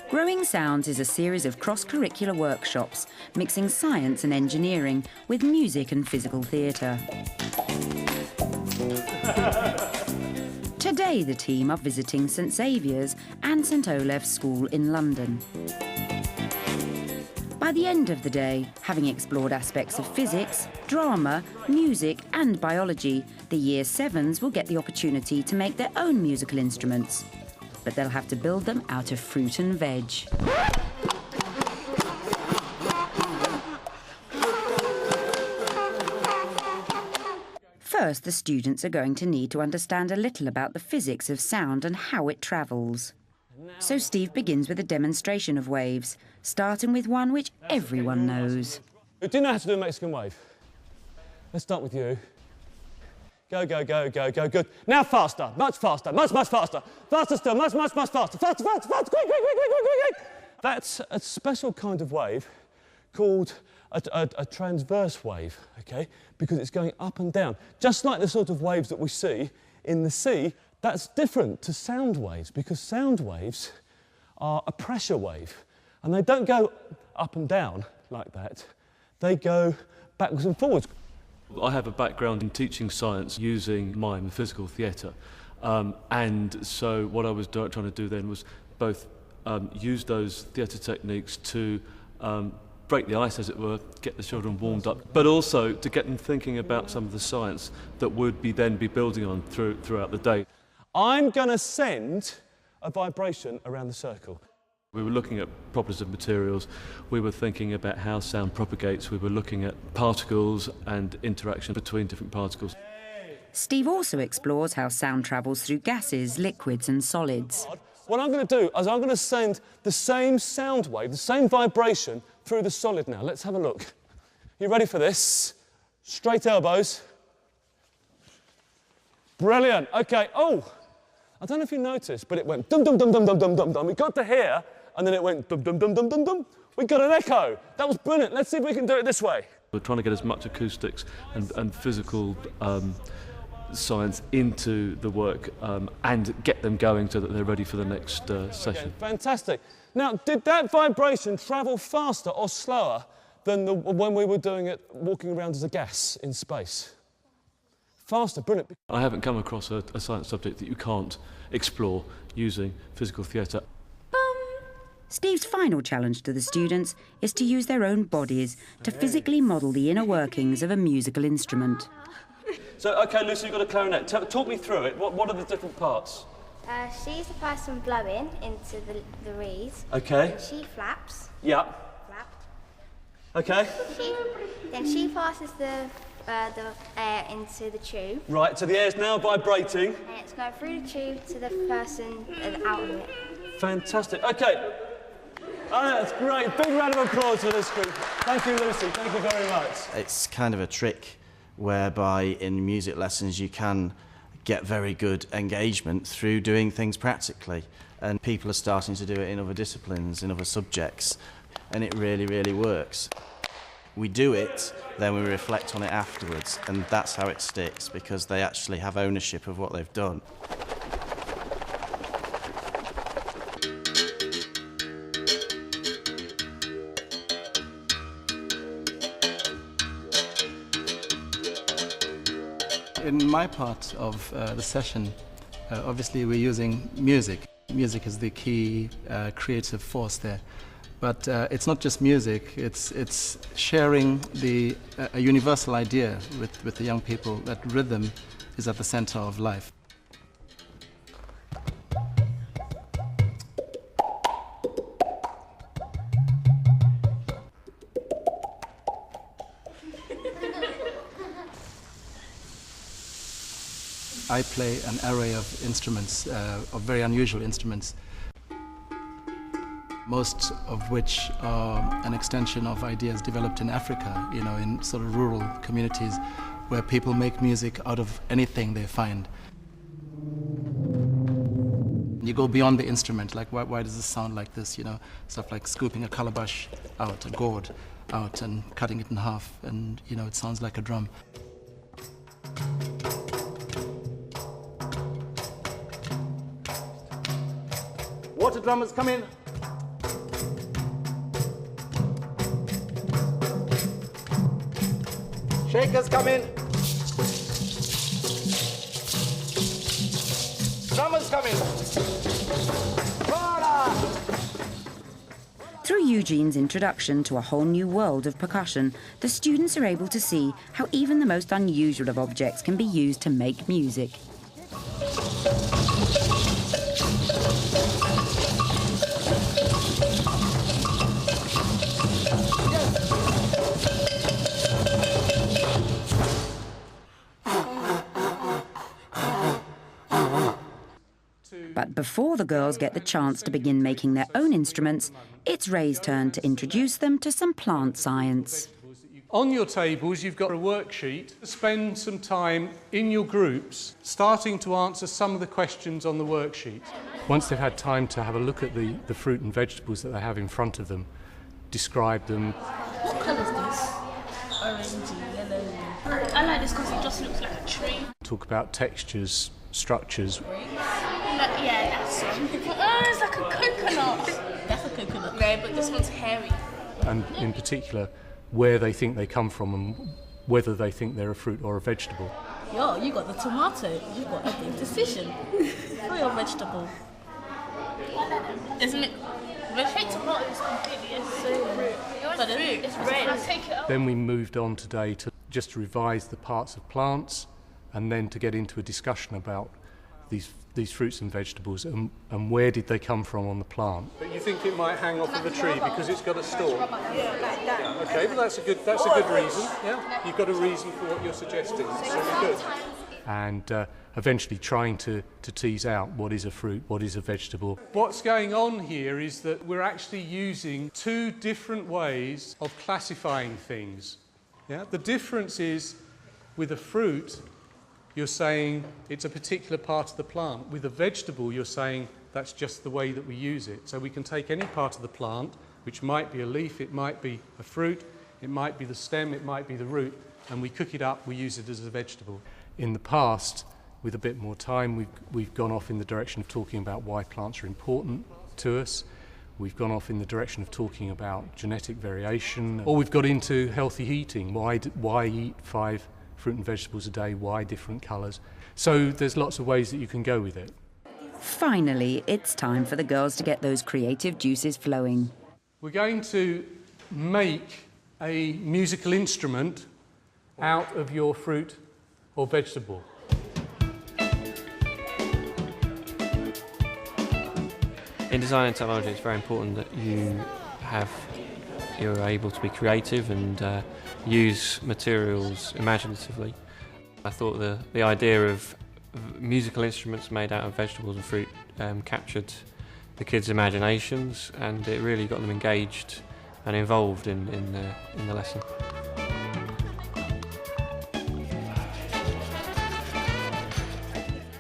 Growing Sounds is a series of cross-curricular workshops mixing science and engineering with music and physical theatre. Today the team are visiting St Saviour's and St Olave's School in London. By the end of the day, having explored aspects of physics, drama, music and biology, the Year 7s will get the opportunity to make their own musical instruments. But they'll have to build them out of fruit and veg. First, the students are going to need to understand a little about the physics of sound and how it travels. So Steve begins with a demonstration of waves, starting with one which everyone knows. Do you know how to do a Mexican wave? Let's start with you. Go, go, go, go, go, good. Now faster, much faster, much faster. Faster still, much faster. Faster, faster, quick. That's a special kind of wave called a transverse wave, okay? Because it's going up and down. Just like the sort of waves that we see in the sea, that's different to sound waves because sound waves are a pressure wave. And they don't go up and down like that. They go backwards and forwards. I have a background in teaching science using mime and physical theatre, and so what I was trying to do then was both use those theatre techniques to break the ice, as it were, get the children warmed up, but also to get them thinking about some of the science that would then be building on throughout the day. I'm going to send a vibration around the circle. We were looking at properties of materials, we were thinking about how sound propagates, we were looking at particles and interaction between different particles. Steve also explores how sound travels through gases, liquids and solids. What I'm going to do is I'm going to send the same sound wave, the same vibration through the solid now. Let's have a look. You ready for this? Straight elbows. Brilliant. OK, oh, I don't know if you noticed, but it went dum-dum-dum-dum-dum-dum-dum-dum. We got to here, and then it went dum-dum-dum-dum-dum-dum. We got an echo. That was brilliant. Let's see if we can do it this way. We're trying to get as much acoustics and physical science into the work and get them going so that they're ready for the next session. Okay, fantastic. Now, did that vibration travel faster or slower than when we were doing it walking around as a gas in space? Faster, brilliant. I haven't come across a science subject that you can't explore using physical theatre. Steve's final challenge to the students is to use their own bodies to physically model the inner workings of a musical instrument. So, OK, Lucy, you've got a clarinet. Talk me through it. What are the different parts? She's the person blowing into the reeds. OK. And she flaps. Yeah. Flap. OK. Then she passes the air into the tube. Right, so the air's now vibrating. And it's going through the tube to the person out of it. Fantastic. OK. Oh, that's great. Big round of applause for this group. Thank you, Lucy. Thank you very much. It's kind of a trick whereby in music lessons you can get very good engagement through doing things practically. And people are starting to do it in other disciplines, in other subjects, and it really, really works. We do it, then we reflect on it afterwards, and that's how it sticks, because they actually have ownership of what they've done. In my part of the session, obviously we're using music. Music is the key creative force there. But it's not just music, it's sharing a universal idea with the young people that rhythm is at the center of life. I play an array of instruments, of very unusual instruments, most of which are an extension of ideas developed in Africa, you know, in sort of rural communities where people make music out of anything they find. You go beyond the instrument, like why does this sound like this, you know, stuff like scooping a calabash out, a gourd out and cutting it in half, and, you know, it sounds like a drum. Water drummers, come in. Shakers, come in. Drummers, come in. Through Eugene's introduction to a whole new world of percussion, the students are able to see how even the most unusual of objects can be used to make music. But before the girls get the chance to begin making their own instruments, it's Ray's turn to introduce them to some plant science. On your tables, you've got a worksheet. Spend some time in your groups starting to answer some of the questions on the worksheet. Once they've had time to have a look at the fruit and vegetables that they have in front of them, describe them. What colour is this? Orangey, yellow. I like this because it just looks like a tree. Talk about textures, structures. Yeah, that's one. Oh, it's like a coconut. That's a coconut. Yeah, but this one's hairy. And in particular, where they think they come from and whether they think they're a fruit or a vegetable. Yo, you got the tomato. You got a big decision for your vegetable. Isn't it? The fake tomato is completely different. But it's red. I'll take it out. Then we moved on today to just revise the parts of plants and then to get into a discussion about these fruits and vegetables and where did they come from on the plant. But you think it might hang off of a tree because it's got a stalk? Yeah, like that. Yeah, okay, but that's a good reason. Yeah, you've got a reason for what you're suggesting. That's really good. And eventually trying to tease out what is a fruit, what is a vegetable. What's going on here is that we're actually using two different ways of classifying things. Yeah, the difference is with a fruit, you're saying it's a particular part of the plant. With a vegetable, you're saying that's just the way that we use it. So we can take any part of the plant, which might be a leaf, it might be a fruit, it might be the stem, it might be the root, and we cook it up, we use it as a vegetable. In the past, with a bit more time, we've gone off in the direction of talking about why plants are important to us. We've gone off in the direction of talking about genetic variation, or we've got into healthy eating. Why eat 5 fruit and vegetables a day, why different colours? So there's lots of ways that you can go with it. Finally, it's time for the girls to get those creative juices flowing. We're going to make a musical instrument out of your fruit or vegetable. In design and technology, it's very important that you're able to be creative and use materials imaginatively. I thought the idea of musical instruments made out of vegetables and fruit captured the kids' imaginations, and it really got them engaged and involved in the lesson.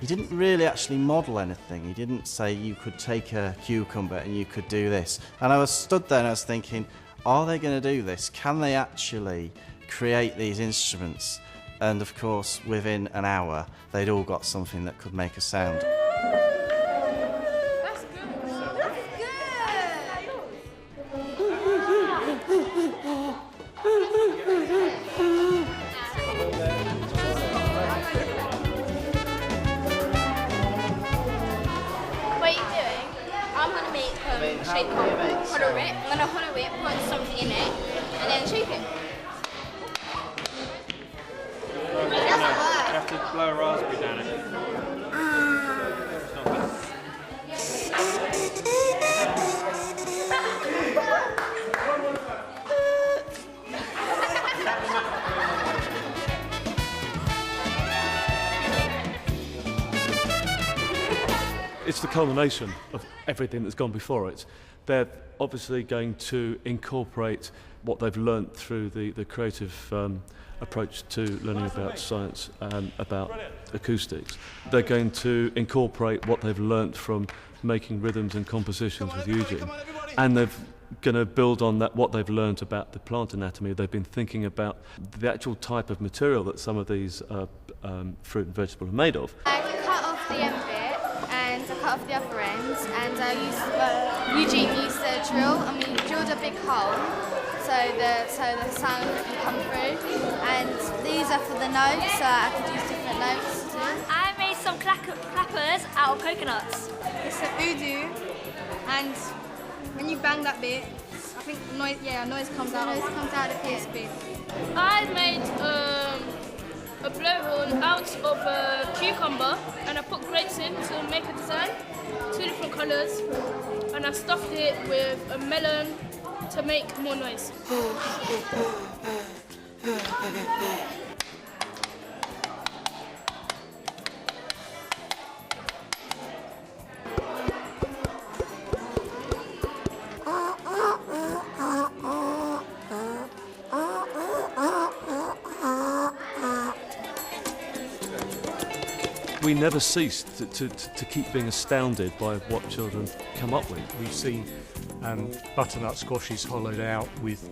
He didn't really actually model anything. He didn't say you could take a cucumber and you could do this. And I was stood there and I was thinking, are they going to do this? Can they actually create these instruments? And of course, within an hour, they'd all got something that could make a sound. That's good. That's What are you doing? I'm going to make shake hollow it. I'm going to hollow it, put something in it, and then shake it. You have to blow a raspberry down it. It's the culmination of everything that's gone before it. They're obviously going to incorporate what they've learnt through the creative approach to learning about science and about acoustics. They're going to incorporate what they've learnt from making rhythms and compositions with Eugene, and they're going to build on that what they've learnt about the plant anatomy. They've been thinking about the actual type of material that some of these fruit and vegetable are made of. I cut off the end bit and I cut cut off the other ends, and Eugene used the drill, and we drilled a big hole so the sound can come through. And these are for the notes, so I could use different notes too. I made some clappers out of coconuts. It's a voodoo, and when you bang that bit, I think noise comes out. Noise comes out of this bit. I made a blowhorn out of a cucumber, and I put grapes in to make a design, 2 different colours, and I stuffed it with a melon to make more noise. We never cease to keep being astounded by what children come up with. We've seen butternut squashes hollowed out with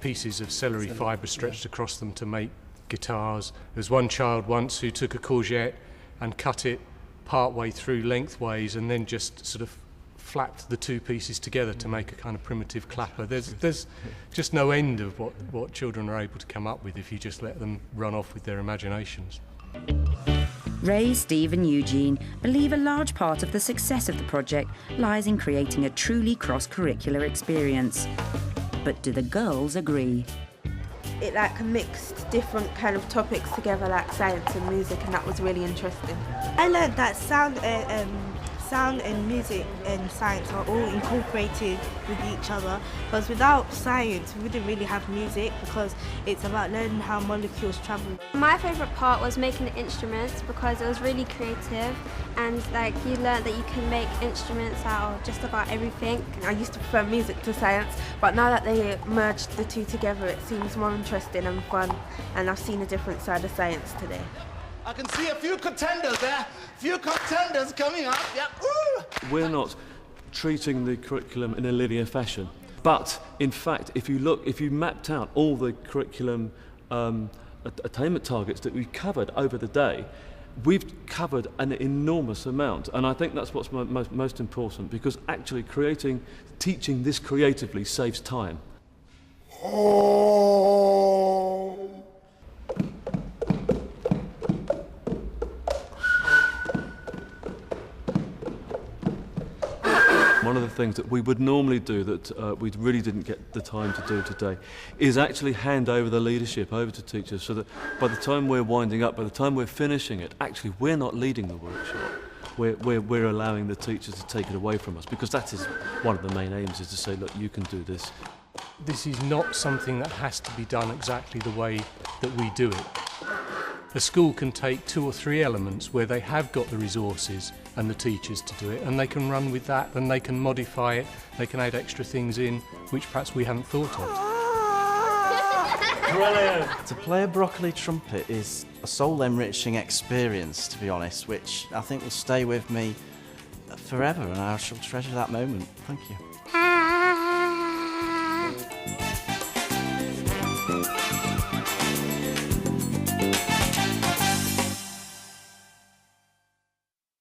pieces of celery fibre stretched across them to make guitars. There was one child once who took a courgette and cut it part way through lengthways and then just sort of flapped the 2 pieces together to make a kind of primitive clapper. There's just no end of what children are able to come up with if you just let them run off with their imaginations. Ray, Steve and Eugene believe a large part of the success of the project lies in creating a truly cross-curricular experience. But do the girls agree? It mixed different kind of topics together, like science and music, and that was really interesting. I learned that sound and music and science are all incorporated with each other, because without science we wouldn't really have music, because it's about learning how molecules travel. My favourite part was making the instruments, because it was really creative, and you learned that you can make instruments out of just about everything. I used to prefer music to science, but now that they merged the two together it seems more interesting and fun, and I've seen a different side of science today. I can see a few contenders there. Few contenders coming up. Yeah. Ooh. We're not treating the curriculum in a linear fashion, but in fact, if you mapped out all the curriculum attainment targets that we covered over the day, we've covered an enormous amount, and I think that's what's most important, because actually teaching this creatively saves time. One of the things that we would normally do that we really didn't get the time to do today is actually hand over the leadership over to teachers, so that by the time we're winding up, by the time we're finishing it, actually we're not leading the workshop. We're allowing the teachers to take it away from us, because that is one of the main aims, is to say, look, you can do this. This is not something that has to be done exactly the way that we do it. A school can take 2 or 3 elements where they have got the resources and the teachers to do it, and they can run with that, and they can modify it, they can add extra things in which perhaps we haven't thought of. Brilliant! To play a broccoli trumpet is a soul-enriching experience, to be honest, which I think will stay with me forever, and I shall treasure that moment. Thank you.